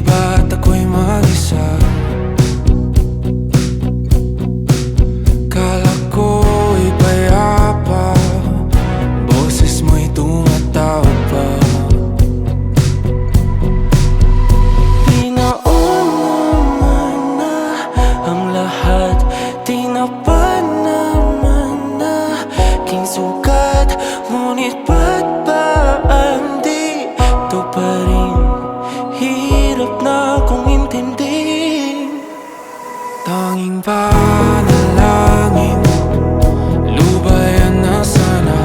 ba't ako'y mag-isa? Kala ko'y payapa, boses mo'y tumatawag pa. Di naman na ang lahat, di na pa naman na king sugat. Ngunit ba't ba di to pa rin? Hirap na akong intindihin. Tanging panalangin, lubayan na sana.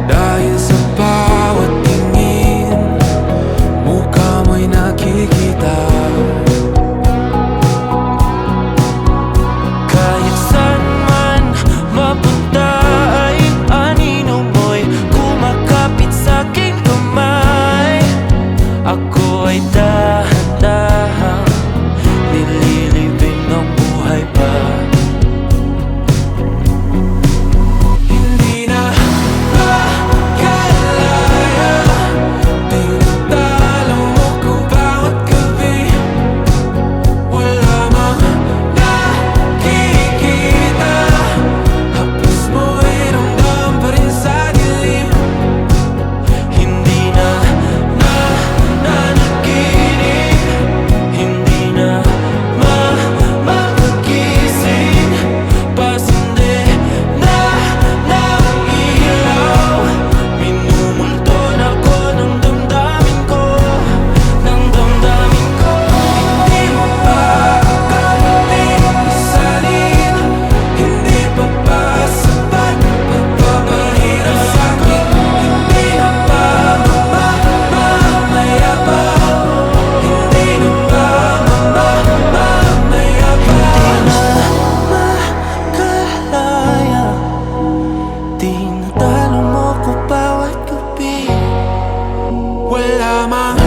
Dahil sa bawat tingin, mukha mo'y nakikita. Kahit saan man mapunta ay anino mo'y kumakapit sa'king kamay. Ako ay dahan-dahang nililibing ng buhay pa. Hindi na makalaya, tinatalo mo ko bawat gabi. Wala mang nakikita, hapos mo'y ramdam pa rin sa dilim. Hindi na nananaginip, hindi na mapagising. Pasindi na ng ilaw, minumulton ako ng damdamin ko, ng damdamin ko. Hindi mo pa akalaing isalin, hindi pa ba sapat pagpapahirap sa'kin? Hindi na ba mamamaya pa? Hindi na ba mamamaya pa? Makalaya, tinatalo mo ko bawat gabi. Wala mang